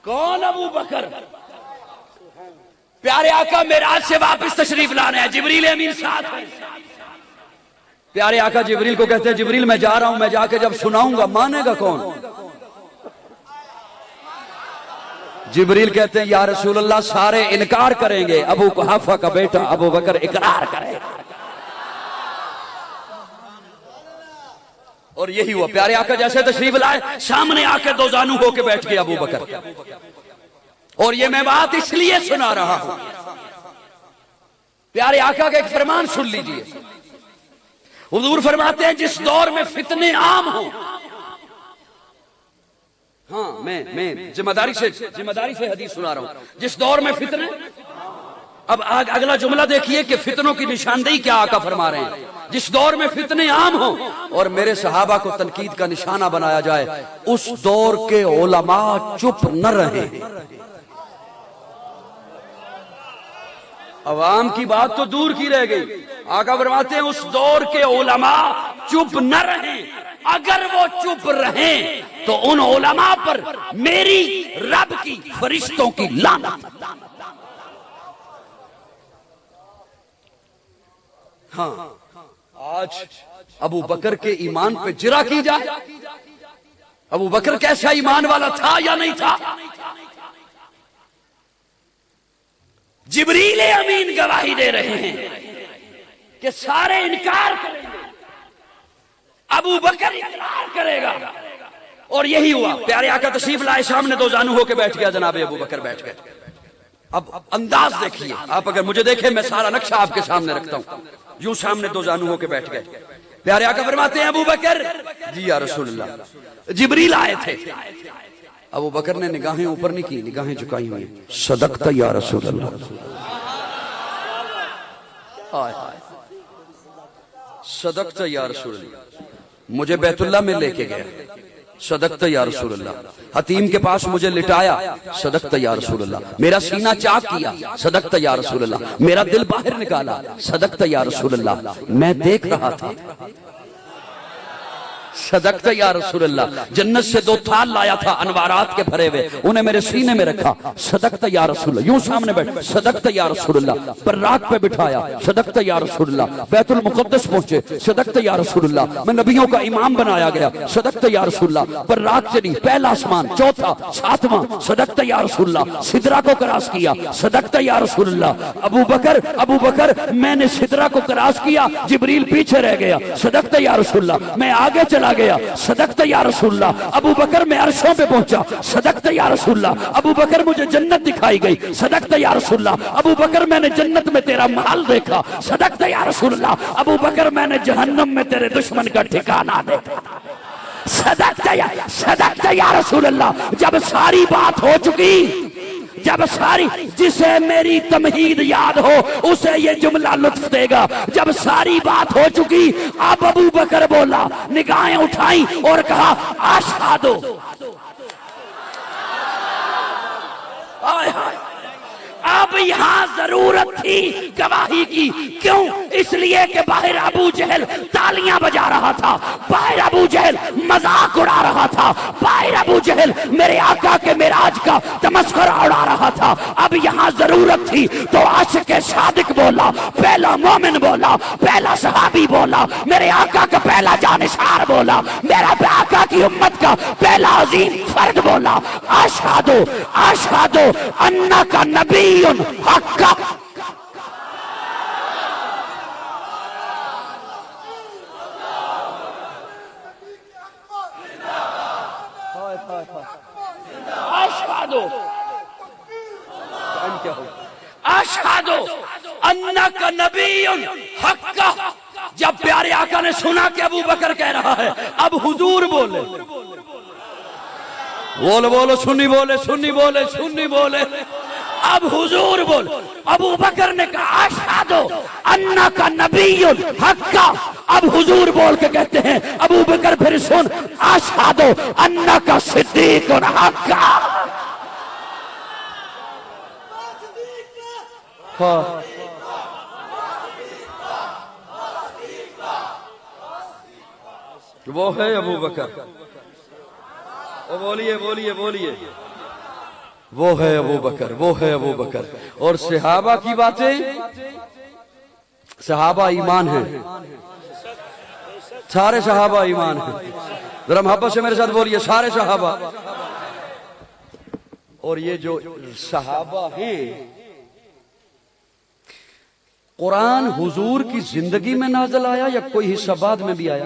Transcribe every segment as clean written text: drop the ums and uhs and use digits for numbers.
कौन अबू बकर? प्यारे आका मेराज से वापस तशरीफ लाने हैं, जिब्रील अमीन साथ है। प्यारे आका जिब्रील को कहते हैं, जिब्रील मैं जा रहा हूं, मैं जाके जब सुनाऊंगा मानेगा कौन? जिब्रील कहते हैं या रसूल अल्लाह सारे इनकार करेंगे, अबू कुहाफा का बेटा अबू बकर इकरार करेगा। और यही हुआ। प्यारे आका जैसे तशरीफ लाए, सामने आके दो जानू होके बैठ गए अबू बकर। और ये मैं बात इसलिए सुना रहा हूं, प्यारे आका का एक फरमान सुन लीजिए। हुजूर फरमाते हैं जिस दौर में फितने आम हो, हाँ मैं जिम्मेदारी से हदीस सुना रहा हूं, जिस दौर में फितने, अब अगला जुमला देखिए कि फितनों की निशानदेही क्या आका फरमा रहे हैं। जिस दौर में फितने आम हो और मेरे सहाबा को तनकीद का निशाना बनाया जाए, उस दौर के उलमा चुप न रहे। अवाम की बात तो दूर की रह गई, आका फरमाते हैं उस दौर के उलमा चुप न रहे। अगर वो चुप रहे तो उन उलमा पर मेरी रब की फरिश्तों की लानत। हाँ, आज अबू बकर के ईमान पे जिरा की जाए, अबू बकर कैसा ईमान वाला था या नहीं था? जिब्रील अमीन गवाही दे रहे हैं कि सारे इनकार करेंगे, अबू बकर इकरार करेगा। और यही हुआ। प्यारे आका तशरीफ लाए, सामने दो जानू होके बैठ गया जनाब अबू बकर बैठ गए। अब अंदाज देखिए, आप अगर मुझे देखें, मैं सारा नक्शा आपके सामने रखता हूं। यूं सामने दो जानू होके बैठ गए। प्यारे आका फरमाते हैं अबू बकर, जी या रसूलल्लाह, जिब्रील आए थे। अबू बकर ने निगाहें ऊपर नहीं की, निगाहें झुकाई हुई। सदकता या रसूलल्लाह, सदकता या रसूलल्लाह। मुझे बैतुल्लाह में लेके गया, सदकता या रसूलल्लाह। हतीम के पास मुझे लिटाया, सदकता या रसूलल्लाह। मेरा सीना चाक किया, सदकता या रसूलल्लाह। मेरा दिल बाहर निकाला, सदकता या रसूलल्लाह। मैं देख रहा था, सदकता या रसूलल्लाह। जन्नत से दो थाल लाया था अनवारात के भरे हुए, उन्हें मेरे सीने में रखा, सदकता या रसूलल्लाह। यूं सामने बैठ, सदकता या रसूलल्लाह। बर्राक पे बिठाया, सदकता या रसूलल्लाह। बैतुल मुक़द्दस पहुंचे, सदकता या रसूलल्लाह। मैं नबियों का इमाम बनाया गया, सदकता या रसूलल्लाह। बर्राक से नहीं, पहला आसमान, चौथा, सातवां, सदकता या रसूलल्लाह। सिदरा को क्रॉस किया, सदकता या रसूलल्लाह। अबू बकर मैंने सिदरा को क्रॉस किया, जिब्रील पीछे रह गया, सदकता या रसूलल्लाह। मैं आगे चला गया, सदकता या रसूलल्लाह। अबू बकर मैं अर्शों पे पहुंचा, सदकता या रसूलल्लाह। अबू बकर मुझे जन्नत दिखाई गई, सदकता या रसूलल्लाह। अबू बकर मैंने जन्नत में तेरा महल देखा, सदकता या रसूलल्लाह। अबू बकर मैंने जहन्नम में तेरे दुश्मन का ठिकाना देखा, सदकता या रसूलल्लाह। जब सारी बात हो चुकी, जब सारी, जिसे मेरी तमहीद याद हो उसे ये जुमला लुत्फ देगा। जब सारी बात हो चुकी, अब अबू बकर बोला, निगाहें उठाई और कहा अशहदु। अब यहां जरूरत थी गवाही की। क्यों? इसलिए कि बाहर अबू जहल तालियां बजा रहा था, बाहर अबू जहल मजाक उड़ा रहा था, बाहर अबू जहल मेरे आका के मेराज का तमस्कुरा उड़ा रहा था। अब यहां जरूरत थी तो आशिक सादिक बोला, पहला मोमिन बोला, पहला सहाबी बोला, मेरे आका का पहला जानिसार बोला, मेरा आका की उम्मत का पहला अजीम फर्द बोला, अशहदु अन्नका नबी हक्का। अशहदु अन्नका नबियुन हक्का। जब प्यारे आका ने सुना कि अबू बकर कह रहा है, अब हुजूर बोले, बोलो सुन्नी बोले, सुन्नी बोले, सुन्नी बोले। अब हुजूर बोल। अबू बकर ने कहा अशहदु अन्नका नबियुन हक्का। अब हुजूर बोल के कहते हैं, अबू बकर फिर सुन, अशहदु अन्नका सिद्दीकुन हक्का। वो है अबू बकर। बोलिए बोलिए बोलिए। वो है अबू बकर, वो है अबू बकर। और सहाबा की बातें, सहाबा ईमान है, सारे सहाबा ईमान है। जरा मोहब्बत से मेरे साथ बोलिए, सारे सहाबा। और ये जो सहाबा हैं, कुरान हुजूर की जिंदगी में नाज़िल आया या कोई हिस्सा बाद में भी आया?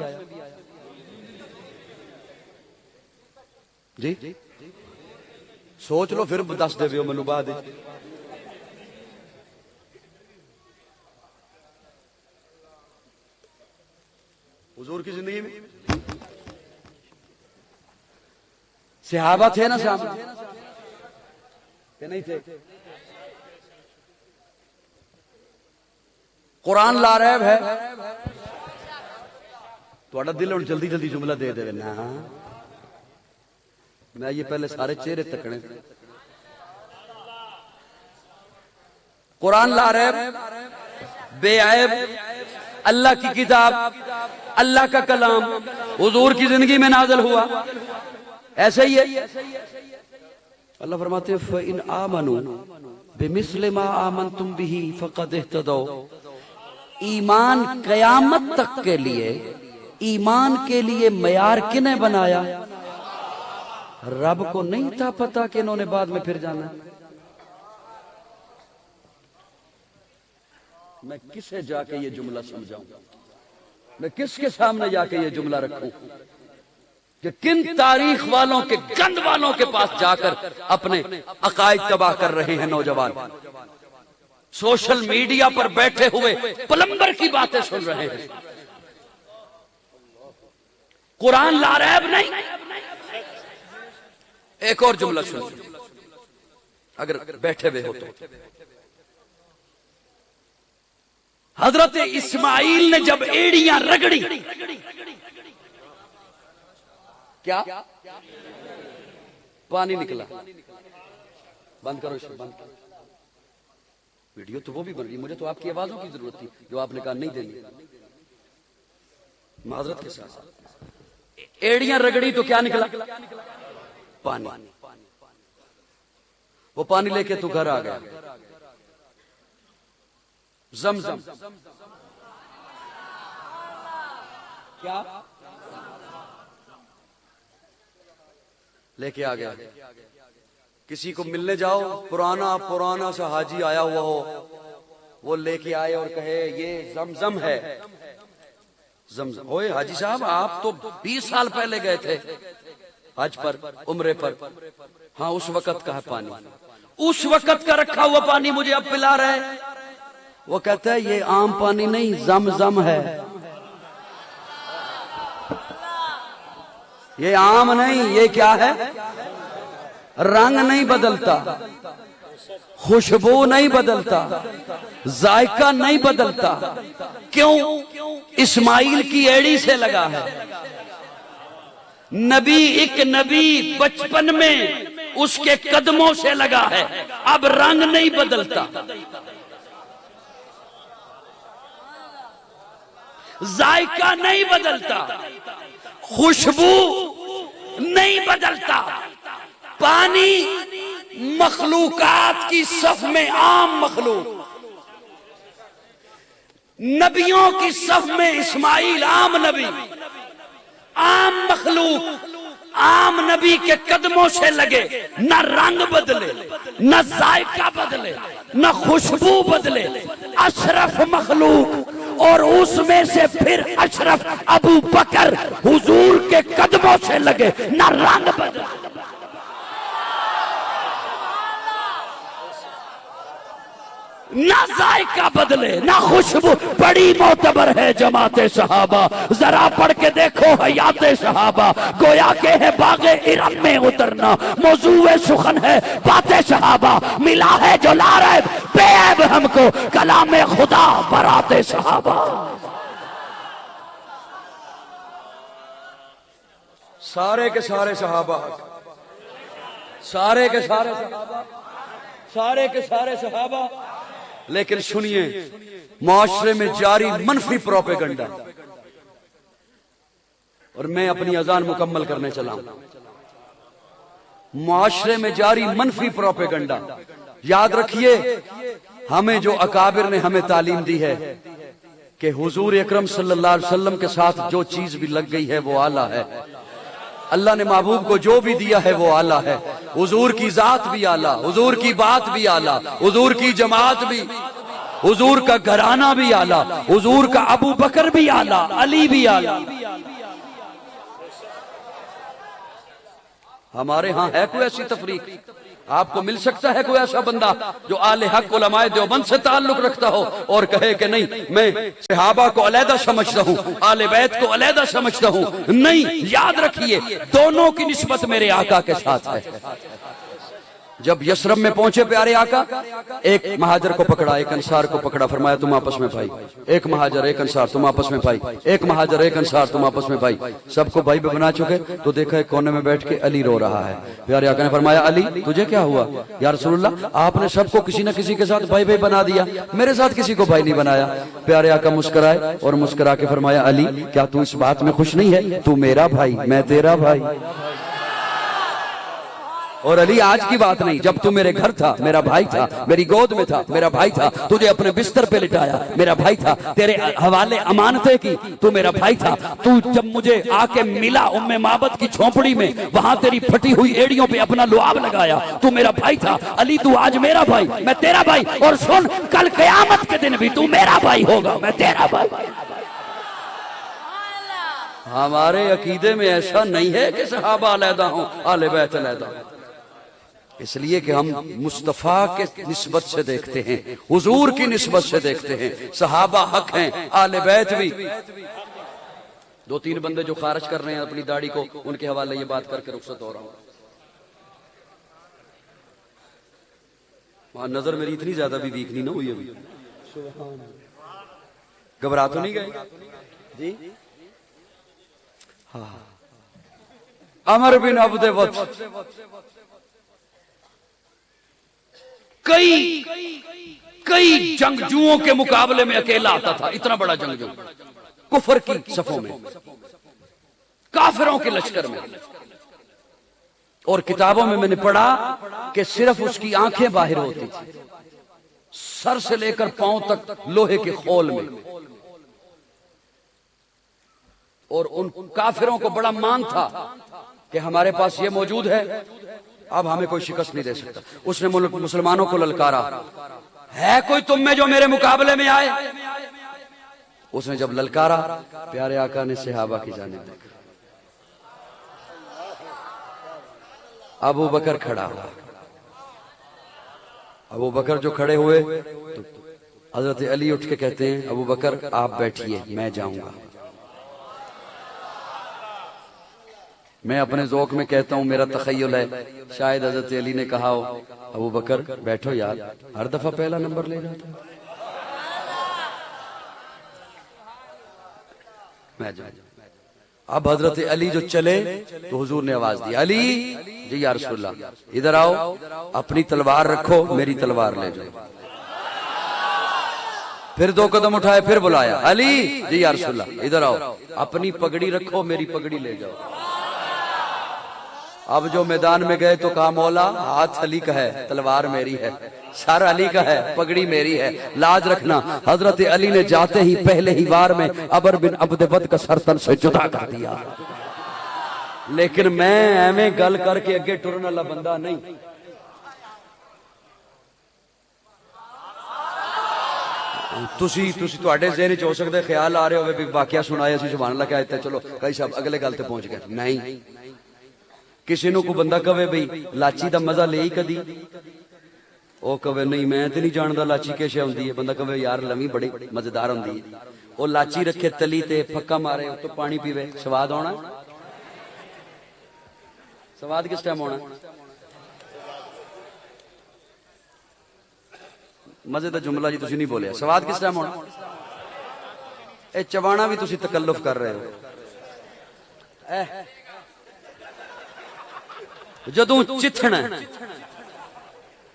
जी सोच लो, फिर दस देवे मैनू बाद। हुजूर की जिंदगी में सहाबा थे ना सामने कि नहीं थे? कुरान लारैब है, थोड़ा दिल हुण जल्दी जल्दी जुमला दे दे ना। मैं ये पहले सारे चेहरे तकने। कुरान लारैब, बेऐब, अल्लाह की किताब, अल्लाह का कलाम, हुजूर की जिंदगी में नाज़िल हुआ। ऐसे ही है। अल्लाह फरमाते हैं फ़इन आमनू बिमिस्लि मा आमनतुम बिही फ़क़द इह्तदौ। ईमान कयामत तक के लिए, ईमान के लिए मयार किने बनाया? रब को नहीं था पता कि इन्होंने बाद में फिर जाना। मैं किसे जाके ये जुमला समझाऊं? मैं किसके सामने जाके ये जुमला रखूं कि किन तारीख वालों के, गंद वालों के पास जाकर अपने अकायद तबाह कर रहे हैं नौजवान। सोशल मीडिया पर बैठे हुए प्लम्बर की बातें सुन रहे हैं। कुरान लारैब नहीं। एक और जुमला सुन, अगर बैठे हुए हो तो। हजरत इस्माइल ने जब एड़ियां रगड़ी, क्या पानी निकला? बंद करो इसे, बंद करो। वीडियो तो वो भी बन रही, मुझे तो आपकी आवाजों की जरूरत थी जो आपने कहा नहीं देनी। माजरत के साथ एड़ियां रगड़ी तो क्या निकला? पानी। वो पानी लेके तू घर आ गया। ज़मज़म क्या लेके आ गया? किसी को मिलने जाओ, पुराना पुराना सा हाजी आया हुआ हो, वो लेके आए और कहे ये ज़मज़म है। ज़मज़म। ओए हाजी साहब, आप तो 20 साल पहले गए थे हज पर, उम्रे पर। हाँ, उस वक्त का है पानी, उस वक्त का रखा हुआ पानी मुझे अब पिला रहे। वो कहता है ये आम पानी नहीं, ज़मज़म है। ये आम नहीं, ये क्या है? रंग नहीं बदलता, खुशबू नहीं बदलता, जायका नहीं बदलता। क्यों? इस्माइल की एड़ी से लगा है। नबी, एक नबी बचपन में उसके कदमों से लगा है। अब रंग नहीं बदलता, जायका नहीं बदलता, खुशबू नहीं बदलता। पानी मखलूकात की सफ में आम मखलूक, नबियों की सफ में इस्माइल आम नबी, आम मखलूक, आम नबी के कदमों से लगे। न रंग बदले, न जायका बदले, न खुशबू बदले। अशरफ मखलूक, और उसमें से फिर अशरफ अबू बकर हुजूर के कदमों से लगे। न रंग बदले, न जायका बदले, न खुशबू। बड़ी मोतबर है जमाते सहाबा। जरा पढ़ के देखो हयाते सहाबा। गोया के है बागे इरम में उतरना, मौजूए सुखन है बातें सहाबा। मिला है जो लारैब बेऐब हमको, कलाम खुदा बराते सहाबा। सारे के सारे सहाबा, सारे के सारे सहाबा, सारे के सारे सहाबा। लेकिन सुनिए, माशरे में जारी मनफी प्रोपेगंडा। और मैं अपनी अजान मुकम्मल करने चला हूं। मुआशरे में जारी मनफी प्रोपेगंडा। याद रखिए, हमें जो अकाबिर ने हमें तालीम दी है कि हुजूर अकरम सल्लल्लाहु अलैहि वसल्लम के साथ जो चीज भी लग गई है वो आला है। अल्लाह ने महबूब को जो भी दिया है वो आला है। हुजूर की जात भी आला, हुजूर की बात भी आला, हुजूर की जमात भी, हुजूर का घराना भी आला, हुजूर का अबू बकर भी आला, अली भी आला। हमारे यहाँ है कोई ऐसी तफरीक? आपको मिल सकता है कोई ऐसा बंदा जो आले हक उलमाए देवबंद से ताल्लुक रखता हो और कहे कि नहीं, मैं सहाबा को अलहदा समझता हूँ, आले बैत को अलहदा समझता हूँ? नहीं, याद रखिए, दोनों की निस्बत मेरे आका के साथ है। जब यशरब में पहुंचे प्यारे आका, एक महाजर को पकड़ा, एक अंसार को पकड़ा, फरमाया तुम आपस में भाई। एक महाजर एक अंसार, तुम आपस में भाई। एक महाजर एक अंसार, तुम आपस में भाई। सबको भाई पे बना चुके तो देखा एक कोने में बैठ के अली रो रहा है। प्यारे आका ने फरमाया अली तुझे क्या हुआ? या रसूलल्लाह, आपने सबको किसी न किसी के साथ भाई भाई बना दिया, मेरे साथ किसी को भाई नहीं बनाया। प्यारे आका मुस्कुराए और मुस्कुरा के फरमाया अली क्या तू इस बात में खुश नहीं है? तू मेरा भाई, मैं तेरा भाई। और अली आज की बात नहीं, जब तू मेरे घर था मेरा भाई था, मेरी गोद में था मेरा भाई था, तुझे अपने बिस्तर पे लिटाया मेरा भाई था, तेरे हवाले अमानतें की तू मेरा भाई था। तू जब मुझे आके मिला उम्मे माबद की झोंपड़ी में, वहां तेरी फटी हुई एड़ियों पे अपना लुआब लगाया, तू मेरा भाई था। अली तू आज मेरा भाई, मैं तेरा भाई, और सुन कल कयामत के दिन भी तू मेरा भाई होगा, मैं तेरा भाई। हमारे अकीदे में ऐसा नहीं है कि सहाबा अलहदा हो, आले बैत अलहदा हो। इसलिए कि हम मुस्तफा के निस्बत से देखते हैं, हुजूर की निस्बत से देखते हैं। सहाबा हक हैं, आले बैत भी। दो तीन बंदे जो खारिज कर रहे हैं अपनी दाढ़ी को, उनके हवाले ये बात करके रुखसत हो रहा हूं। वहां नजर मेरी इतनी ज्यादा भी वीक नहीं ना हुई अभी। घबरा तो नहीं गए जी? हाँ। अमर बिन अब्दे वक्त कई जंगजुओं के मुकाबले में अकेला आता था। इतना बड़ा जंगजू, कुफर की सफों में, काफिरों के लश्कर में। और किताबों में मैंने पढ़ा कि सिर्फ उसकी आंखें बाहर होती थी, सर से लेकर पांव तक लोहे के खोल में। और उन काफिरों को बड़ा मान था कि हमारे पास ये मौजूद है, अब हमें कोई शिकस्त नहीं दे सकता। उसने मुसलमानों को ललकारा, है कोई तुम में जो मेरे मुकाबले में आए? उसने जब ललकारा, प्यारे आका ने सहाबा की जानिब देखा। अबू बकर खड़ा हुआ। अबू बकर जो खड़े हुए तो हजरत अली उठ के कहते हैं अबू बकर आप बैठिए, मैं जाऊंगा। मैं अपने ज़ौक़ में कहता हूं, मेरा तख़य्युल है, शायद हज़रत अली ने कहा हो अबू बकर बैठो यार, हर दफा पहला नंबर ले जाता है, मैं जाऊं। अब हज़रत अली जो चले तो हुजूर ने आवाज दी, अली जी या रसूलल्लाह इधर आओ, अपनी तलवार रखो, मेरी तलवार ले जाओ। फिर दो कदम उठाए, फिर बुलाया, अली जी या रसूलल्लाह इधर आओ, अपनी पगड़ी रखो, मेरी पगड़ी ले जाओ। अब जो मैदान में गए तो कहा मौला हाथ अली का है, तलवार मेरी है, सर अली का है, पगड़ी मेरी है, लाज रखना। हजरत अली ने जाते ही पहले ही वार में अबर बिन अब्दवद का सरतन से जुदा कर दिया। लेकिन मैं एवें गल करके अगे टुरन वाला बंदा नहीं। तुसी तुहाडे ज़हन च हो सकदा ख्याल आ रहे होवे भी वाकया सुनाया सी सुभान अल्लाह, क्या चलो कई साहब अगले गल ते पहुंच गए। नहीं, किसी को बंदा कवे बई लाची का मजा ले कदी, वो कवे नहीं मैं तो नहीं जानता लाची किश होंदी है। बंदा कवे यार लवी बड़ी मजेदार होंदी है, वो लाची रखे तली ते फक्का मारे तो पानी पीवे, स्वाद आना? स्वाद किस टाइम आना? मजे का जुमला जी तुसी नहीं बोलिया, स्वाद किस टाइम आना? ए चबाना भी तुसी तकल्लुफ कर रहे हो। जदों चिथना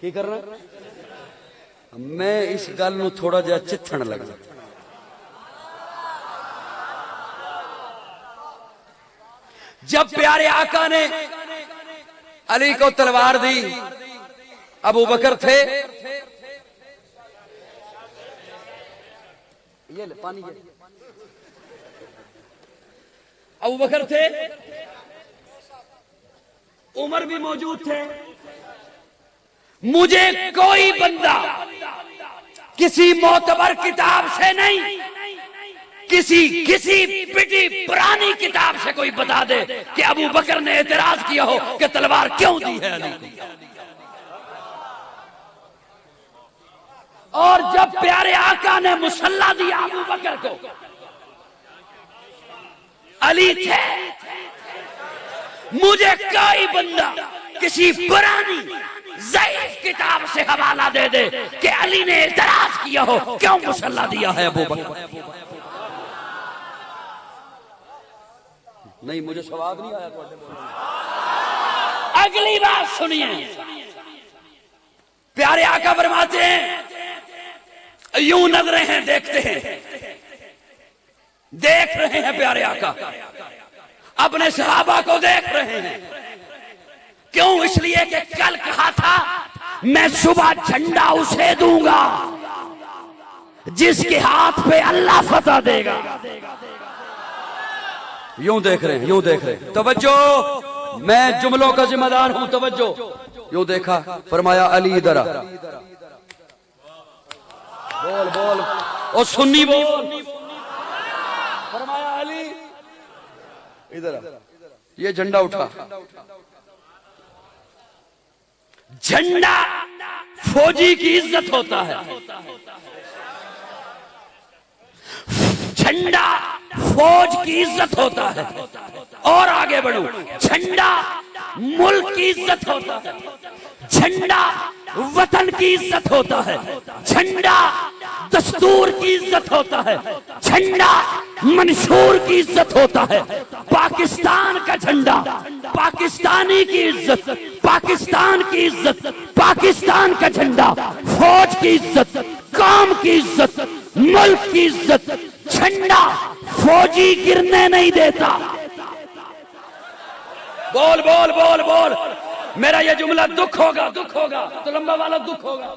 की करना, मैं इस गल नूं थोड़ा जिहा चिथन लगा। जब प्यारे आका ने अली को तलवार दी, अबू बकर थे, ये ले पानी, अबू बकर थे, उमर भी मौजूद थे। मुझे कोई बंदा किसी मोतबर किताब से नहीं, किसी पिटी पुरानी किताब से कोई बता दे कि अबू बकर ने एतराज किया हो कि तलवार क्यों दी है अली। और जब प्यारे आका ने मुसल्ला दिया अबू बकर को, अली थे। मुझे कोई बंदा किसी पुरानी ज़ईफ़ किताब से हवाला दे दे कि अली ने एतराज किया हो क्यों मुसल्ला दिया है अबू बकर। नहीं, मुझे सवाब नहीं आया। अगली बात सुनिए, प्यारे आका फरमाते हैं यूं नजरें हैं, देखते हैं, देख रहे हैं प्यारे आका अपने सहाबा को देख रहे हैं। क्यों? इसलिए कि कल कहा था मैं सुबह झंडा उसे दूंगा जिसके हाथ पे अल्लाह फतह देगा। यूं देख रहे हैं, यूं देख रहे हैं। तवज्जो, मैं जुमलों का जिम्मेदार हूं। तवज्जो, यूं देखा, फरमाया अली इधर आ। बोल बोल और सुन्नी बोल। फरमाया अली इधर आ। ये झंडा उठा। झंडा फौजी की इज्जत होता है। झंडा फौज की इज्जत होता है। और आगे बढ़ो, झंडा मुल्क की इज्जत होता है। झंडा वतन की इज्जत होता है। झंडा दस्तूर की इज्जत होता है। झंडा मंशूर की इज्जत होता है। पाकिस्तान का झंडा, पाकिस्तानी की इज्जत, पाकिस्तान की इज्जत, पाकिस्तान का झंडा, फौज की इज्जत, कौम की इज्जत, मुल्क की इज्जत। झंडा फौजी गिरने नहीं देता। बोल बोल बोल बोल। मेरा ये जुमला दुख होगा, दुख होगा तो लंबा वाला दुख होगा।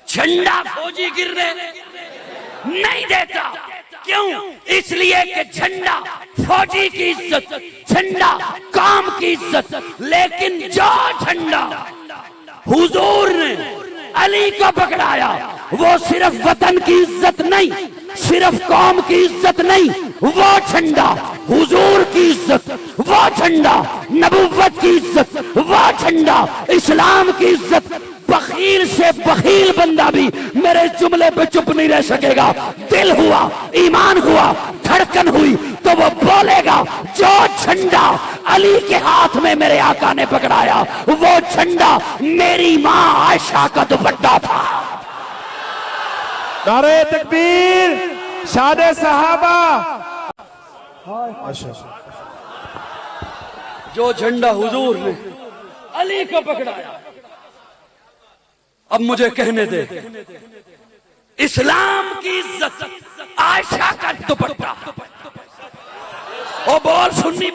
झंडा फौजी गिरने नहीं देता। क्यों? इसलिए कि झंडा फौजी की इज्जत, झंडा कौम की इज्जत। लेकिन जो झंडा हुजूर ने अली को पकड़ाया वो सिर्फ वतन की इज्जत नहीं, सिर्फ कौम की इज्जत नहीं, वो झंडा हुजूर की इज्जत, वो झंडा नबुव्वत की इज्जत, वो झंडा इस्लाम की इज्जत। बखील से बखील बंदा भी मेरे जुमले पे चुप नहीं रह सकेगा। दिल हुआ, ईमान हुआ, धड़कन हुई तो वो बोलेगा जो झंडा अली के हाथ में मेरे आका ने पकड़ाया वो झंडा मेरी माँ आयशा का दुपट्टा था। नारे तकबीर, शादे सहाबा। जो झंडा हुजूर ने अली को पकड़ाया, अब मुझे कहने दे, इस्लाम की इज्जत आयशा का दुपट्टा। ओ बोल सुन्नी,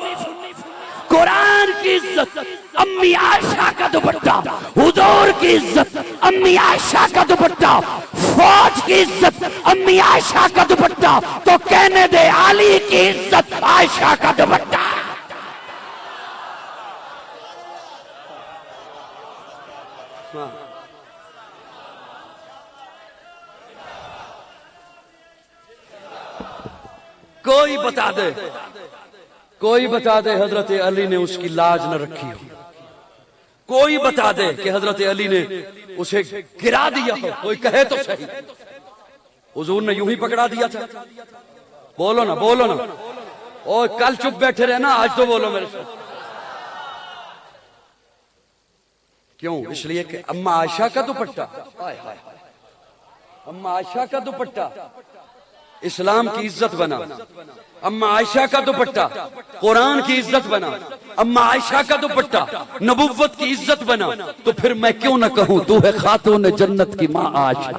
कुरान की इज्जत अम्मी आयशा का दुपट्टा, हुजूर की इज्जत अम्मी आयशा का दुपट्टा, फौज की इज्जत अम्मी आयशा का दुपट्टा। तो कहने दे अली की इज्जत आयशा का दुपट्टा। कोई बता दे, कोई बता दे हजरत अली ने उसकी लाज न रखी हो। कोई बता दे कि हजरत अली ने उसे गिरा दिया हो। कोई कहे तो सही। हुजूर ने यूं ही पकड़ा दिया था। बोलो ना, बोलो ना। और कल चुप बैठे रहे ना, आज तो बोलो मेरे साथ। क्यों? इसलिए कि अम्मा आयशा का दुपट्टा, अम्मा आयशा का दुपट्टा इस्लाम की इज्जत बना। अम्मा आयशा का दुपट्टा कुरान की इज्जत बना। अम्मा आयशा का दुपट्टा नबुव्वत की इज्जत बना। तो फिर मैं क्यों न कहूं तू है खातून जन्नत की माँ आयशा,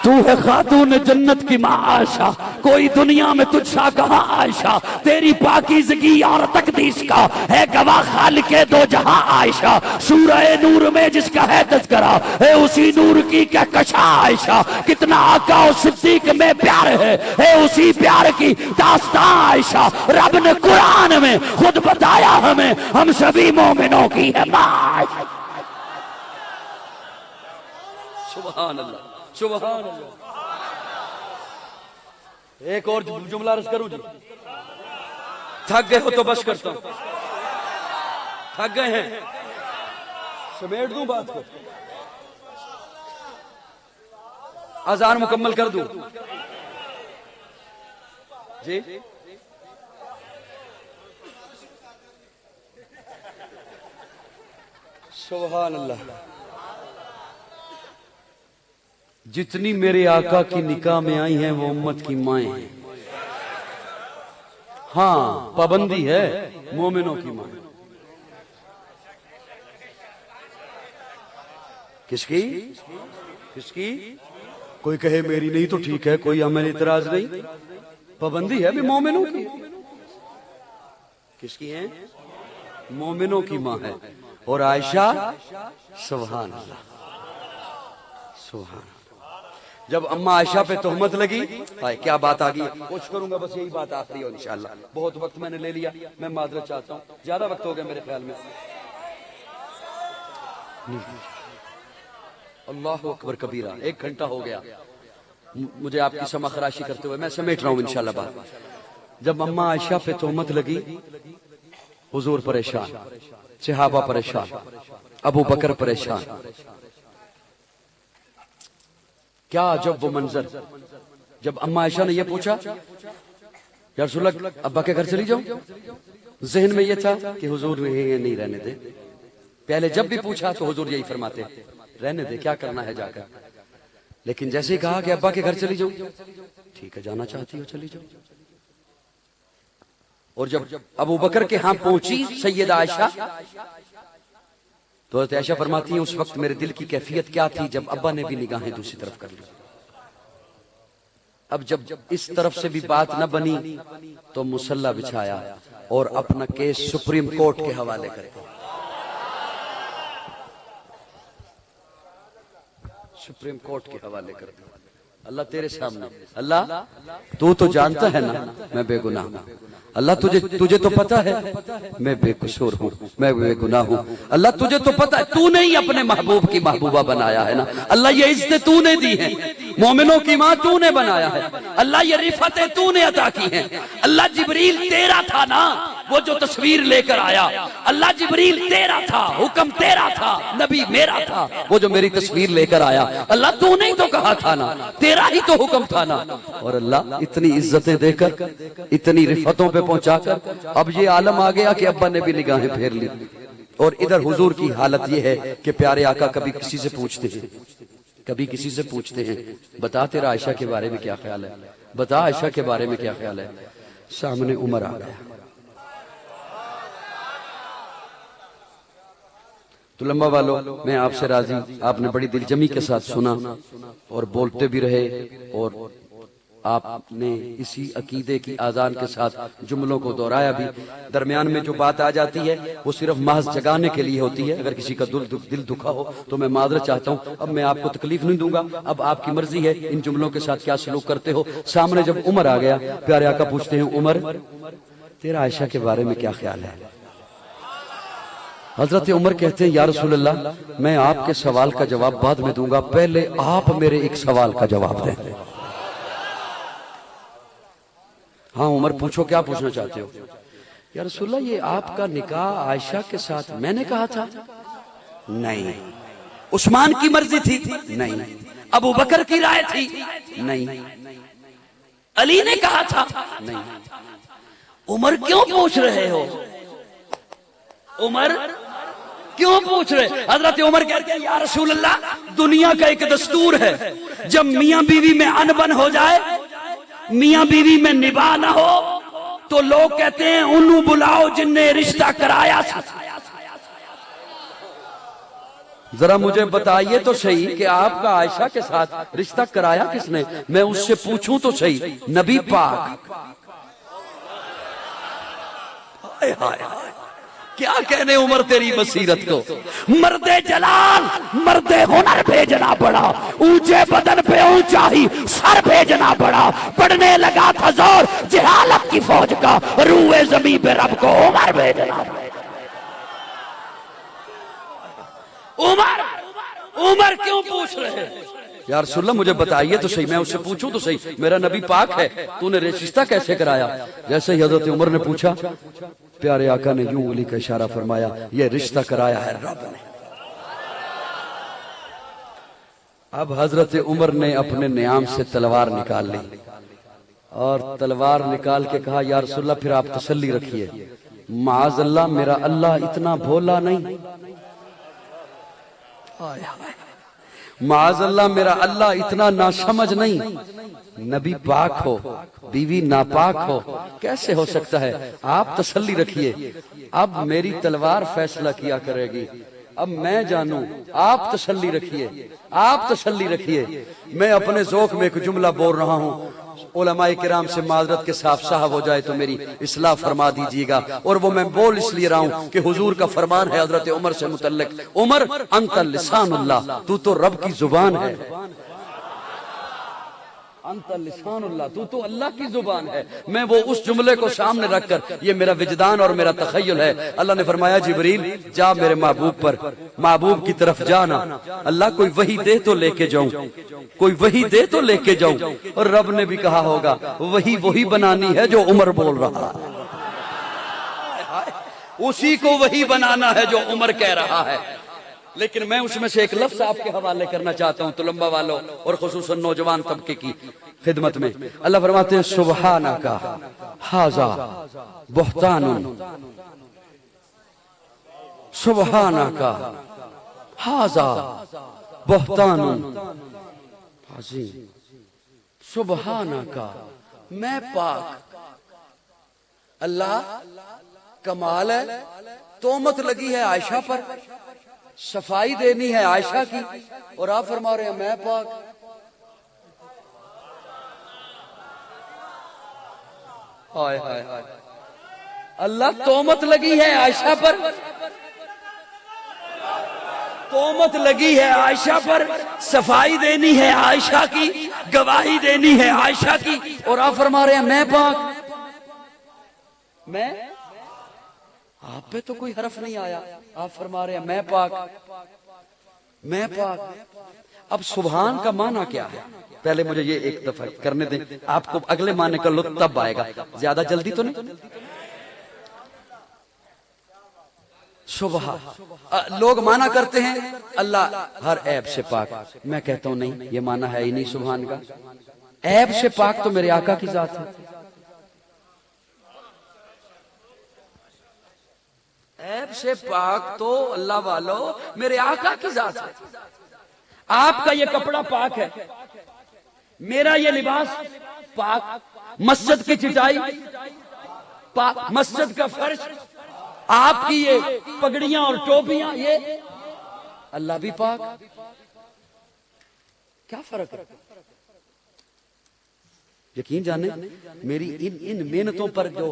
तू है खातून जन्नत की माँ आयशा, कोई दुनिया में तुझसा कहाँ आयशा, तेरी पाकीज़गी और तकदीस का है गवाह खालिके दो जहां आयशा। सूरह नूर में जिसका है तज़किरा है उसी नूर की कहकशा आयशा। कितना आका और सिद्दीक में प्यार है उसी प्यार की दास्तां आयशा। रब ने कुरान में खुद बताया हमें, हम सभी मोमिनों की है माँ। सुभान अल्लाह, सुभान अल्लाह। एक और जुमला अर्ज करूं जी? थक गए हो तो बस करता हूं। थक गए हैं, समेट दूं बात को, अजान मुकम्मल कर दूं जी? सुभान अल्लाह। जितनी मेरे आका की निकाह में आई हैं वो उम्मत की माएं हैं। हाँ, पाबंदी है मोमिनों की मां। किसकी? किसकी? कोई कहे मेरी नहीं तो ठीक है, कोई हमें इतराज नहीं, पाबंदी है भी मोमिनों की। किसकी है? मोमिनों की मां है। और आयशा, सुभान अल्लाह, सुभान। जब अम्मा आयशा पे तोहमत लगी, क्या बात आ गई, कोशिश करूंगा बस यही बात आखिरी हो इंशाल्लाह। बहुत वक्त मैंने ले लिया, मैं माजरत चाहता हूं, ज्यादा वक्त हो गया मेरे ख्याल में। अल्लाह अकबर कबीरा, 1 घंटा हो गया मुझे आपकी समा खराशी करते हुए, मैं समेट रहा हूं इंशाल्लाह बात। जब अम्मा आयशा पे तोहमत लगी, हुजूर परेशान, सहाबा परेशान, अबू बकर परेशान। क्या अजब वो मंजर, जब अम्मा आयशा ने यह पूछा या रसूलल्लाह अब्बा के घर चली जाऊं, जहन में यह था कि हुजूर ये नहीं रहने दे। पहले जब भी पूछा तो हुजूर यही फरमाते, रहने दे, क्या करना है जाकर। लेकिन जैसे ही कहा कि अब्बा के घर चली जाऊं, ठीक है जाना चाहती हो चली जाओ। और जब अबू बकर के यहां पहुंची सैयदा आयशा, तो आयशा फरमाती है उस वक्त मेरे दिल की कैफियत क्या थी जब अब्बा ने भी निगाहें दूसरी तरफ कर ली। अब जब इस तरफ से भी बात न बनी तो मुसल्ला बिछाया और अपना केस सुप्रीम कोर्ट के हवाले कर दिया। सुप्रीम कोर्ट के हवाले कर दिया। अल्लाह तेरे सामने, अल्लाह तू तो जानता है ना मैं बेगुनाह हूं। अल्लाह तुझे तो पता है मैं बेकसूर हूँ, मैं बेगुनाह हूँ। अल्लाह तुझे तो पता है, तूने ही अपने महबूब की महबूबा बनाया है ना। अल्लाह ये इज्जतें तूने दी हैं, मोमिनों की माँ तूने बनाया है। अल्लाह ये रिफतें तूने अता की हैं। अल्लाह जिब्रील तेरा था ना, वो जो तस्वीर लेकर आया, अल्लाह जिब्रील तेरा था, हुक्म तेरा था, नबी मेरा था, वो जो मेरी तस्वीर लेकर आया, अल्लाह तूने ही तो कहा था ना, तेरा ही तो हुक्म था ना। और अल्लाह इतनी इज्जतें देकर, इतनी रिफतों पे पहुंचाकर अब ये आलम आ गया कि अब्बा ने भी निगाहें फेर ली। और इधर हुजूर की हालत ये है कि प्यारे आका कभी किसी से पूछते हैं, कभी किसी से पूछते हैं, बता तेरा आयशा के बारे में क्या ख्याल है, बता आयशा के बारे में क्या ख्याल है। सामने उमर आ गया तो लंबा वालों, मैं आपसे राजी, आपने बड़ी दिलजमी के साथ सुना और बोलते भी रहे और आपने इसी अकीदे की आजान के साथ जुमलों को दोहराया भी। दरमियान में जो बात आ जाती है वो सिर्फ महज जगाने के लिए होती है। अगर किसी का दिल दुखा हो तो मैं माजरत चाहता हूँ। अब मैं आपको तकलीफ नहीं दूंगा, अब आपकी मर्जी है इन जुमलों के साथ क्या सलूक करते हो। सामने जब उमर आ गया, प्यारे आका पूछते हैं उमर तेरा आयशा के बारे में क्या ख्याल है। हजरत उमर कहते हैं या रसूल अल्लाह, मैं आपके सवाल का जवाब बाद में दूंगा, पहले आप मेरे एक सवाल का जवाब दें। हाँ उमर पूछो, क्या पूछना चाहते हो। या रसूल अल्लाह ये आपका निकाह आयशा के साथ मैंने कहा था? नहीं। उस्मान की मर्जी थी? नहीं। अबू बकर की राय थी? नहीं। अली ने कहा था? नहीं। उमर क्यों पूछ रहे हो? उमर क्यों पूछ रहे? हजरत उमर कहते हैं या रसूल अल्लाह, दुनिया का एक दस्तूर है, जब मियां बीवी में अनबन हो जाए, मियां बीवी में निभा ना हो, तो लोग कहते हैं उन्हें बुलाओ जिनने रिश्ता कराया। जरा मुझे बताइए तो सही कि आपका आयशा के साथ रिश्ता कराया किसने? मैं उससे पूछूं तो सही, नबी पाक। हाय हाय हाय, क्या कहने उमर तेरी बसीरत को। मर्दे जलाल मर्दे हुनर भेजना पड़ा, ऊंचे बदन पे ऊंचा ही सर भेजना पड़ा। पड़ने लगा था जोर जहालत की फौज का, रूए जमीन पे रब को उमर भेजना। उमर उमर क्यों पूछ रहे हैं? यार सुल्ला मुझे बताइए तो सही, मैं उससे पूछूं तो सही, मेरा नबी पाक है, तूने रिश्ता कैसे कराया? जैसे ही हजरत उमर ने पूछा, प्यारे आका ने यूं उंगली का इशारा फरमाया, ये रिश्ता कराया है रब ने। अब हजरत उमर ने अपने नियाम से तलवार निकाल ली और तलवार निकाल के कहा, या रसूलल्लाह फिर आप तसल्ली रखिए, माअज़ल्लाह मेरा अल्लाह इतना भोला नहीं, माअज़ल्लाह मेरा अल्लाह इतना नासमझ नहीं। नबी पाक हो, बीवी नापाक हो, कैसे हो सकता है? आप तसल्ली रखिए, अब मेरी तलवार फैसला किया करेगी, अब मैं जानूं, आप तसल्ली रखिए, आप तसल्ली रखिए। मैं अपने ज़ौक़ में एक जुमला बोल रहा हूं, उलमाए किराम से माजरत के साफ साहब हो जाए तो मेरी इस्लाह फरमा दीजिएगा। और वो मैं बोल इसलिए रहा हूं कि हुजूर का फरमान है हजरत उमर से मुतल्लिक, उमर अंतल लिसानुल्लाह, तू तो रब की जुबान है। अंतल लिसानुल्लाह, तू तो अल्लाह की जुबान है। मैं वो उस जुमले को सामने रखकर, ये मेरा विजदान और मेरा तखय्युल है। अल्लाह ने फरमाया, जिब्रील जा मेरे महबूब पर, महबूब की तरफ जाना, अल्लाह कोई वही दे तो लेके जाऊं, कोई वही दे तो लेके जाऊं। और रब ने भी कहा होगा, वही वही बनानी है जो उमर बोल रहा है, उसी को वही बनाना है जो उमर कह रहा है। लेकिन मैं उसमें से एक लफ्ज आपके हवाले करना चाहता हूं तुलंबा वालों और खुसूसन नौजवान तबके की खिदमत में। अल्लाह फरमाते हैं, सुब्हानका हाजा बुहतानुन, सुब्हानका हाजा बुहतानुन अज़ीम, सुब्हानका मैं पाक। अल्लाह कमाल है, तोहमत लगी है आयशा पर, सफाई देनी है आयशा की, और आप फरमा रहे हैं मैं पाक। हाय हाय हाय, अल्लाह तोहमत लगी है आयशा पर, तोहमत लगी है आयशा पर, सफाई देनी है आयशा की, गवाही देनी है आयशा की, और आप फरमा रहे हैं मैं पाक। मैं, आप पे तो कोई हरफ नहीं आया, आप फरमा रहे हैं मैं पाक, मैं पाक। अब सुभान का माना क्या है? पहले मुझे ये एक दफा करने दें, आपको अगले माने का लुत्फ तब आएगा, ज्यादा जल्दी तो नहीं। सुबह लोग माना करते हैं अल्लाह हर ऐब से पाक, मैं कहता हूं नहीं, ये माना है ही नहीं सुभान का। ऐब से पाक तो मेरे आका की जात है, ऐब से पाक तो अल्लाह वालों मेरे आका की जात है। आपका ये कपड़ा पाक है, मेरा ये लिबास पाक, मस्जिद की चिटाई पाक, मस्जिद का फर्श, आपकी ये पगड़ियां और टोपियां, ये अल्लाह भी पाक। क्या फर्क है? यकीन जाने मेरी इन मेहनतों पर जो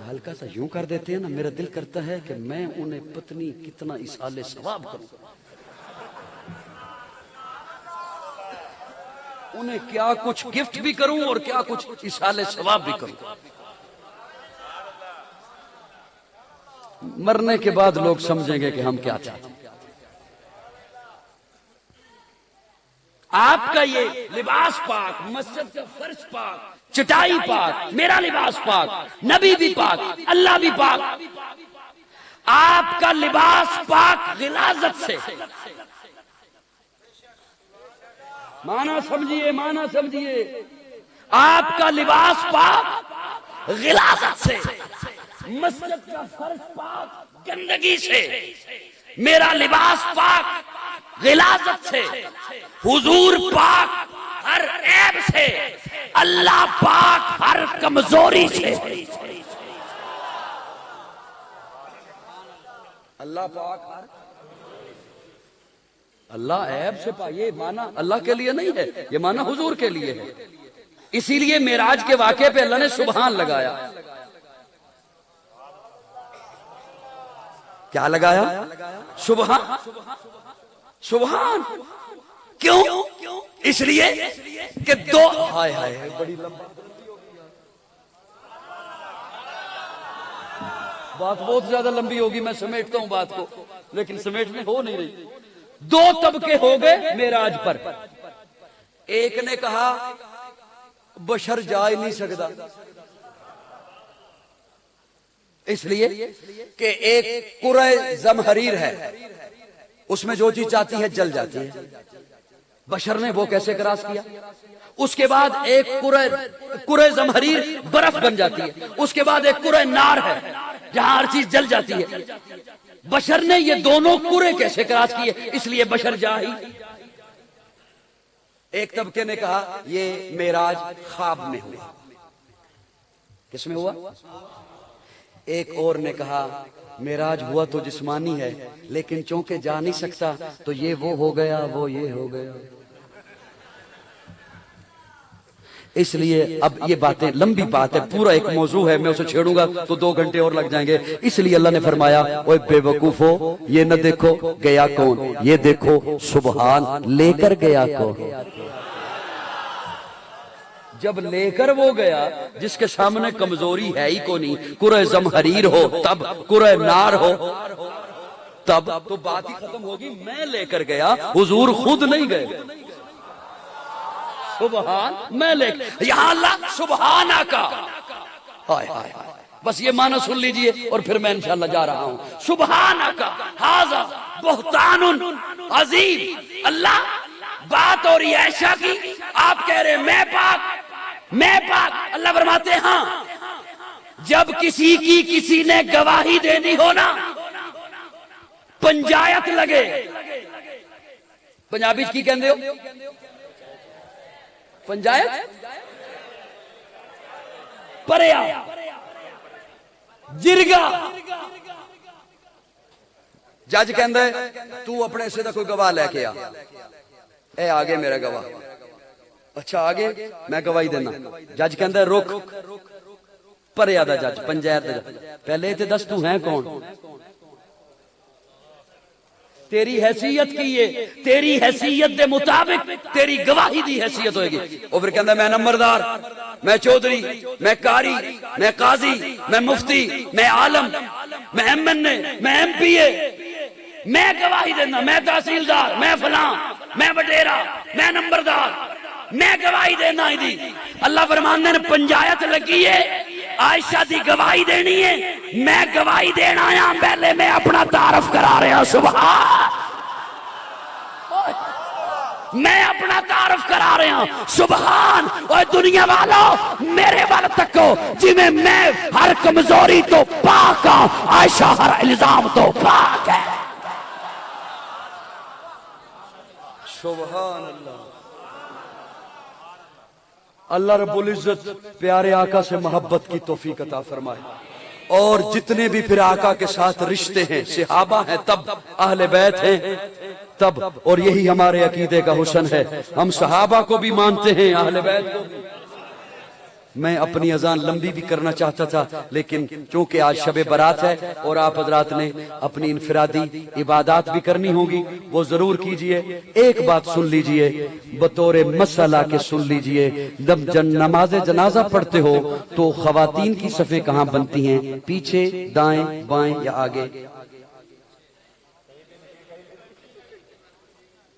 हल्का सा यूं कर देते हैं ना, मेरा दिल करता है कि मैं उन्हें पत्नी कितना इसाले सवाब करूं, उन्हें क्या कुछ गिफ्ट भी करूं और क्या कुछ इसाले सवाब भी करूं। मरने के बाद लोग समझेंगे कि हम क्या चाहते हैं। आपका ये लिबास पाक, मस्जिद का फर्श पाक, चटाई पाक, मेरा लिबास पाक, नबी भी पाक, अल्लाह भी पाक। आपका लिबास पाक गिलाजत से, माना समझिए, माना समझिए, आपका लिबास पाक गिलाजत से, मस्जिद का फर्श पाक गंदगी से, मेरा लिबास पाक गिलाजत से, हुजूर पाक हर ऐब से, अल्लाह पाक हर कमजोरी से। अल्लाह पाक हर, अल्लाह ऐब से ये माना अल्लाह के लिए नहीं है, ये माना हुजूर के लिए है। इसीलिए मेराज के वाक़े पे अल्लाह ने सुबहान लगाया। क्या लगाया? सुबहान। सुबहान क्यों? इसलिए कि दो हाय हाय बड़ी लंबा बात बहुत ज्यादा लंबी होगी, मैं समेटता हूं बात को, लेकिन समेटने हो नहीं रही। दो तबके हो गए मेराज पर। एक ने कहा बशर जा ही नहीं सकता, इसलिए कि एक कुरे जमहरीर है, उसमें जो चीज चाहती है जल जाती है। बशर ने वो कैसे क्रॉस किया? उसके बाद एक कुरे जमहरीर बर्फ बन जाती है, उसके बाद एक कुरे नार है जहां हर चीज जल जाती है। बशर ने ये दोनों कुरे कैसे क्रॉस किए? इसलिए बशर जा ही। एक तबके ने कहा ये मेराज ख्वाब में हुआ। किसमें हुआ? एक और ने कहा मेराज हुआ तो जिस्मानी है, लेकिन चूंकि जा नहीं सकता तो ये वो हो गया, वो ये हो गया। इसलिए अब ये बातें लंबी बात है, पूरा एक मौजू है, मैं उसे छेड़ूंगा तो 2 घंटे और लग जाएंगे। इसलिए अल्लाह ने फरमाया ओए बेवकूफो, ये न देखो गया कौन, ये देखो सुबहान लेकर गया कौन। जब लेकर वो गया जिसके सामने कमजोरी है ही को नहीं, कुरे जमहरीर हो तब, कुरे नार हो तब, तो बात ही खत्म होगी। मैं लेकर गया, हुजूर खुद नहीं गए। सुबहान, मैं लेकर, यहां अल्लाह सुबहान आका। हाय हाय हाय, बस ये माना सुन लीजिए और फिर मैं इंशाल्लाह जा रहा हूं। सुबहान आका हाजा बुहतानुन अजीम। अल्लाह बात और ये ऐशा की, आप कह रहे मैं पाक, मैं पाक। अल्लाह फरमाते हैं हाँ, जब किसी की किसी ने गवाही देनी हो ना, पंचायत लगे, पंजाबी की कहते हो पंचायत, परया जिरगा। जज कहता है तू अपने से कोई गवाह लेके आ, ए आगे मेरा गवाह। अच्छा आगे मैं गवाही देना। जज कहता है रुक, परया दा जज, पंचायत दा जज, पहले ते दस तू है कौन, तेरी हैसियत की है, तेरी हैसियत के मुताबिक तेरी गवाही दी हैसियत होगी। और फिर कहता मैं नंबरदार, मैं चौधरी, मैं कारी, मैं काजी, मैं मुफ्ती, मैं आलम, मैं एमएनए, मैं एमपीए, मैं गवाही देना, मैं तहसीलदार, मैं फलां, मैं वडेरा, मैं नंबरदार, मैं गवाही देना ही दी। अल्लाह फरमाने ने पंचायत लगी है, आयशा दी गवाही देनी है, मैं गवाही देना आया, पहले मैं अपना तारफ करा रहा। सुभान, मैं अपना तारफ करा रहा हूं। सुभान। और दुनिया वालों मेरे वाल तको, जिमें मैं हर कमजोरी तो पाक हूं, आयशा हर इल्जाम तो पाक है। सुभान अल्लाह। अल्लाह रब्बुल इज्जत प्यारे आका से मोहब्बत की तौफीक अता फरमाए। और जितने भी फिर आका के साथ रिश्ते हैं, सहाबा हैं तब, अहले बैत हैं तब, और यही हमारे अकीदे का हुस्न है। हम सहाबा को भी मानते हैं, अहले बैत को भी। मैं अपनी अजान लंबी भी करना चाहता था, लेकिन चूंकि आज शबे बारात है और आप हजरात ने अपनी इनफरादी इबादत भी करनी होगी, वो जरूर कीजिए। एक बात सुन लीजिए, बतौर मसला के सुन लीजिए, जब नमाज जनाजा पढ़ते हो तो खवातीन की सफ़े कहाँ बनती हैं, पीछे, दाएं, बाएं या आगे?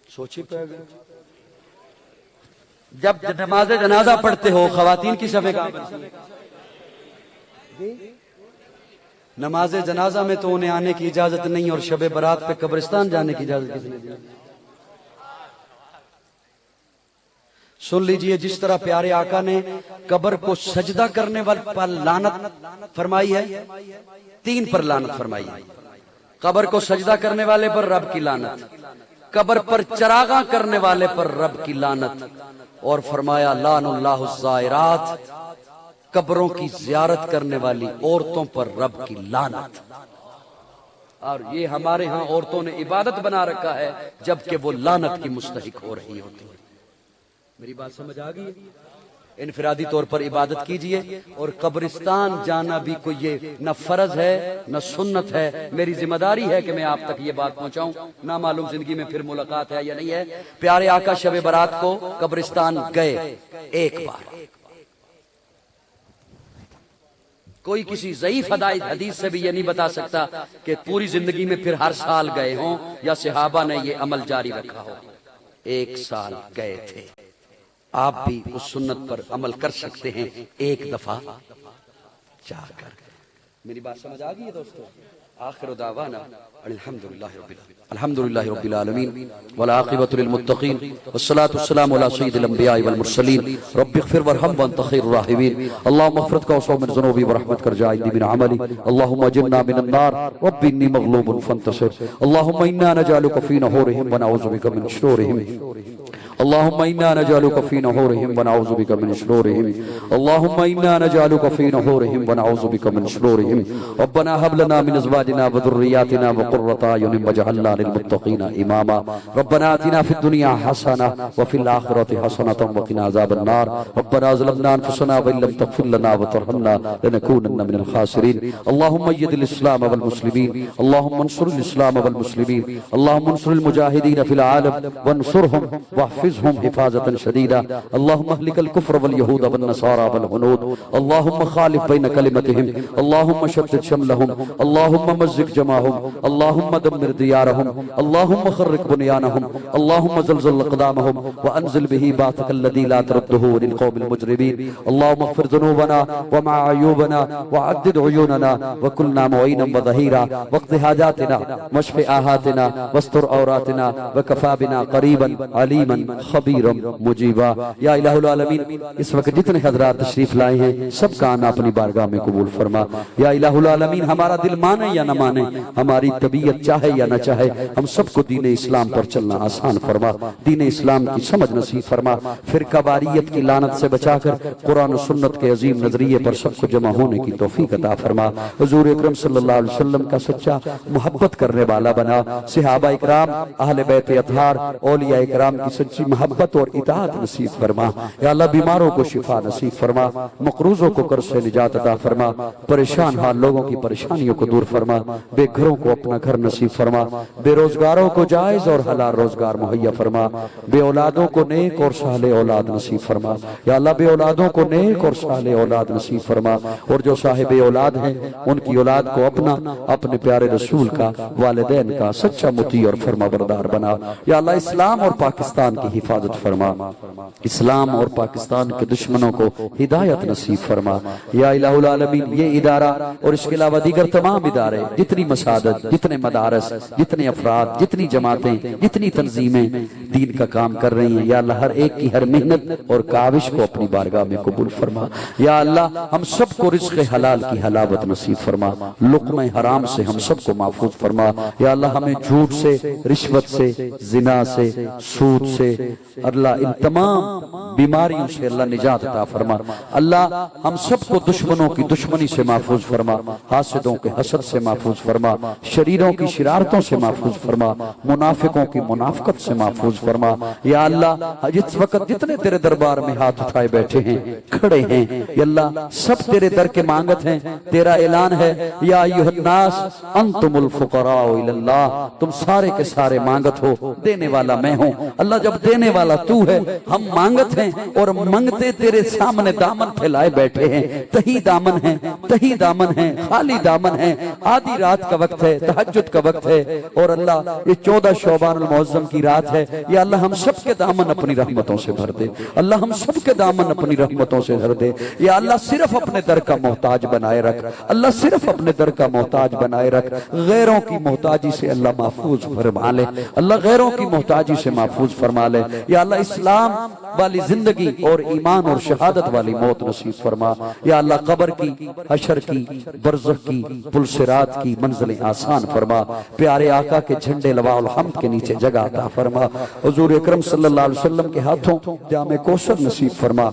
सोचिए पड़ेगा। जब नमाज जनाजा पढ़ते हो खवातीन की सफ़े कहाँ बनती हैं? नमाज जनाजा में तो उन्हें आने की इजाजत नहीं, और शबे बारात पे कब्रिस्तान जाने की इजाजत किसने दी? सुन लीजिए, जिस तरह प्यारे आका ने कब्र को सजदा करने वाले पर लानत फरमाई है, 3 पर लानत फरमाई है। कब्र को सजदा करने वाले पर रब की लानत, कब्र पर चरागा करने वाले पर रब की लानत, और फरमाया लानुल्लाहु ज़ायरात, कब्रों की ज़ियारत करने वाली औरतों पर रब की लानत। और ये हमारे यहाँ औरतों ने इबादत बना रखा है, जबकि वो लानत की मुस्तहिक हो रही होती है। मेरी बात समझ आ गई? इनफरादी तौर पर इबादत कीजिए, और कब्रिस्तान जाना भी कोई ये न फर्ज है न सुन्नत है। मेरी जिम्मेदारी है कि मैं आप तक ये बात पहुंचाऊं। ना मालूम जिंदगी में फिर मुलाकात है या नहीं है। प्यारे आका शब बारात को कब्रिस्तान गए एक बार। कोई किसी ज़ईफ हदीस से भी ये नहीं बता सकता कि पूरी जिंदगी में फिर हर साल गए हों या सहाबा ने ये अमल जारी रखा हो। एक साल गए थे। आप भी उस सुन्नत पर अमल कर सकते हैं एक दफा जाकर। मेरी बात समझ आ गई है दोस्तों? आखिर दावाना अल्हम्दुलिल्लाहि रब्बिल आलमीन वल आक़िबतु लिल मुत्तक़ीन वस्सलातु वस्सलामु अला सय्यिदिल अंबिया'i वल मुरसलीन रब्बिग़फिर वरहम वअन्त खैरुर राहिमीन अल्लाहुम्मा मग़फ़िरतका वसौ मिन ज़ुनूबी व रहमतका रजाइनी मिन अमली अल्लाहुम्मा अजिरना मिनन नार रब्बी इन्नी मग़लूबुन फंतसिर अल्लाहुम्मा इन्ना नजअलुका फ़ी नहूरिहिम व नऊज़ु बिका मिन शुरूरिहिम अल्लाहुम्मा इन्ना नजअलुका फ़ी नहूरिहिम व नऊज़ु बिका मिन शुरूरिहिम अल्लाहुम्मा इन्ना नजअलुका फ़ी नहूरिहिम व नऊज़ु बिका मिन शुरूरिहिम रब्बना हब लना मिन अज़वाजिना व ज़ुर्रिय्यातिना व क़ुर्रता अयुनिन वजअलना लिल मुत्तक़ीना इमामा रब्बना आतिना फ़िद दुनिया हसना व फ़िल आख़िरति हसनतन व क़िना अज़ाबन नार रब्बना ज़लमना अनफुसना व इल्लम तग़फ़िर लना व तरहमना लनकूनन्न मिनल ख़ासिरीन अल्लाहुम्मा अय्यिदिल इस्लाम वल मुस्लिमीन अल्लाहुम्मा अंसुरिल इस्लाम वल मुस्लिमीन अल्लाहुम्मा अंसुरिल मुजाहिदीन फ़िल आलम वंसुरहुम वहफ़िज़हुम हिफ़ाज़तन शदीदा अल्लाहुम्मा अहलिकल कुफ़्र वल यहूद वन नसारा वल हुनूद अल्लाहुम्मा ख़ालिफ़ बैन कलिमतिहिम अल्लाहुम्मा शद्दिद शमलहुम अल्लाहुम्मा मज़्ज़िक़ जमाअहुम अल्लाहुम्मा दम्मिर दियारहुम अल्लाहुम्मा ख़र्रिक़ बुनियानहुम अल्लाहुम्मा ज़ल्ज़िल अक़दामहुम व अंज़िल बिही बाअसकल लज़ी ला तुरद्दुहु लिल क़ौमिल मुजरिमीन अल्लाहुम्मा अग़फ़िर ज़ुनूबना व मअयूबना व अद्दिद उयूनना व कुलना मुईनन व ज़हीरा वक़्ति हाजातिना वश्फ़ि आहातिना वस्तुर औरातिना व कफ़ा बिना क़रीबन अलीमन खबीरम मुजीबा। या इलाहुल आलमीन, इस वक्त जितने हज़रात तशरीफ लाए हैं सबका आना अपनी बारगाह में कबूल फरमा। या इलाहुल आलमीन, हमारा दिल माने या न माने, हमारी तबीयत चाहे या न चाहे, हम सबको दीन इस्लाम पर चलना आसान फरमा, दीन इस्लाम की समझ नसीब फरमा, फिरका वारियत की लानत से बचाकर कुरान और सुन्नत के अजीम नजरिए पर सबको जमा होने की तौफीक अता फरमा। हुजूर अकरम सल्लल्लाहु अलैहि वसल्लम का सच्चा मोहब्बत करने वाला बना। सहाबा इकराम, अहले बैत अतहार, औलिया इकराम की सच्ची मोहब्बत और इताअत नसीब फरमा। या अल्लाह, बीमारों को शिफा नसीब फरमा, मकरूजों को कर्ज से निजात अता फरमा, परेशान हाल लोगों की परेशानियों को दूर फरमा, बेघरों को अपना घर नसीब फरमा, बेरोजगारों को जायज और हलाल रोजगार मुहैया फरमा, बे औलादों को नेक और साले औलाद नसीब फरमा। या अल्लाह, बे औलादों को नेक और साले औलाद नसीब फरमा, और जो साहिब औलाद हैं उनकी औलाद को अपना, अपने प्यारे रसूल का, वालिदैन का सच्चा मुती और फरमाबरदार बना। या अल्लाह, इस्लाम और पाकिस्तान की हिफाजत फरमा, इस्लाम और पाकिस्तान के दुश्मनों को हिदायत नसीब फरमा। या इलाहुल आलमीन, ये इदारा और इसके अलावा दीगर तमाम इदारे, जितनी मसादत, जितने मदारस, जितने अफराद, जितनी जमातें, जितनी तंजीमें दीन का काम कर रही हैं, या अल्लाह, हर एक की हर मेहनत और काविश को अपनी बारगाह में कबूल फरमा। या अल्लाह, हम सबको रिज़्क़ हलाल की हलावत नसीब फरमा, लुक़्मे हराम से हम सबको महफूज फरमा। या अल्लाह, हमें झूठ से, रिश्वत से, जिना से, सूद से, अल्लाह, इन तमाम बीमारियों से अल्लाह निजात अता फरमा। अल्लाह, हम सबको दुश्मनों की दुश्मनी से महफूज फरमा, हासिदों के हसद से महफूज फरमा, शरीरों की शरारतों से महफूज फरमा, मुनाफिकों की मुनाफकत से महफूज फरमा। या अल्लाह, जिस वक्त जितने तेरे दरबार में हाथ उठाए बैठे हैं, खड़े हैं, या अल्लाह, सब तेरे दर के मांगत हैं। तेरा ऐलान है, या अय्युहन्नास अंतुमुल फुक़राउ इलल्लाह, तुम सारे के सारे मांगत हो, देने वाला मैं हूँ। अल्लाह, जब देने वाला तू है, हम मांगत हैं और मंगते तेरे सामने दामन फैलाए बैठे हैं। तही दामन है, तही दामन है, खाली दामन है। आधी रात का वक्त है, तहज्जुद का वक्त है, और अल्लाह, ये 14 शौबानुल मुअज़्ज़म की रात है। या अल्लाह, हम सब के दामन अपनी रहमतों से भर दे। अल्लाह, हम सब के दामन अपनी रहमतों से भर दे। या अल्लाह, सिर्फ अपने दर का मोहताज बनाए रख। अल्लाह, सिर्फ अपने दर का मोहताज बनाए रख। गैरों की मोहताजी से अल्लाह महफूज फरमा ले। अल्लाह, गैरों की मोहताजी से महफूज फरमा ले। या अल्लाह, इस्लाम वाली जिंदगी और ईमान और शहादत वाली मौत नसीब फरमा। या अल्लाह, कब्र की, हशर की, बरज़ख की, पुल सिरात की मंजिलें आसान फरमा, प्यारे आका के झंडे लवाउल हम्द के नीचे जगह अता फरमा, हुजूर अकरम सल्लल्लाहु अलैहि वसल्लम के हाथों जामे कौसर नसीब फरमा,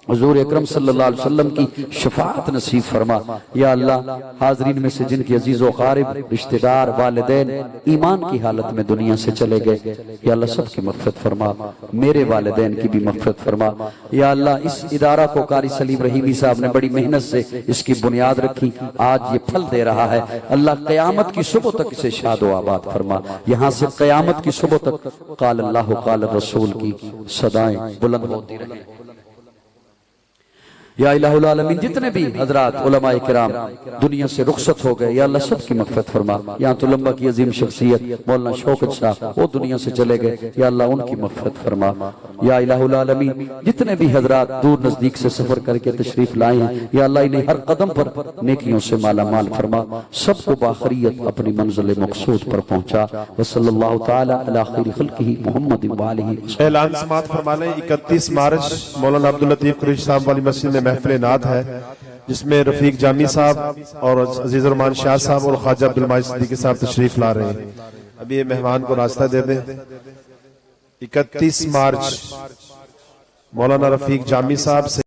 हुजूर अकरम सल्लल्लाहु अलैहि वसल्लम की शफाअत नसीब फरमा। या अल्लाह, हाजरीन में से जिनके अजीज़ो क़ारिब रिश्तेदार वालिदैन ईमान की हालत में दुनिया से चले गए, या अल्लाह सबकी मग़फ़िरत फरमा, मेरे वालिदैन की भी मग़फ़िरत फरमा। या अल्लाह, इस इदारा को कारी सलीम रहीमी साहब ने बड़ी मेहनत से इसकी बुनियाद रखी, आज ये फल दे रहा है। अल्लाह क़यामत की सुबह तक इसे शादो आबाद फरमा, यहाँ से क़यामत की सुबह तक क़ाल अल्लाह क़ाल रसूल की सदाएं बुलंद होती रहें। या इलाहुल आलमीन, जितने भी हजरात उलमाए किराम दुनिया से रुखसत हो गए, या अल्लाह सबकी मग़फ़िरत फरमा। यहाँ तो लंबा की अजीम शख्सियत मौलाना शौकत साहब वो दुनिया से चले गए, या अल्लाह उनकी मग़फ़िरत फरमा। या इलाहुल आलमीन, जितने भी हजरात दूर नजदीक से सफर करके तशरीफ लाए हैं, या अल्लाह इन्हें हर कदम पर नेकियों से माला माल फरमा, सबको बाखरियत अपनी मंजिल मकसूद पर पहुंचा। वसल्लल्लाहु तआला अला खैर खल्क़िही मुहम्मद व आलिही। ऐलान समाअत फरमा लें, 31 मार्च मौलाना अब्दुल लतीफ कुरैशी साहब वाली मस्जिद में महफिल नात है, जिसमें रफीक जामी साहब और अजीज रहमान शाह साहब और ख्वाजा अब्दुल माजिद सिद्दीकी साहब तशरीफ ला रहे हैं। अभी ये मेहमान को रास्ता दे दें। 31 मार्च मौलाना रफीक जामी साहब से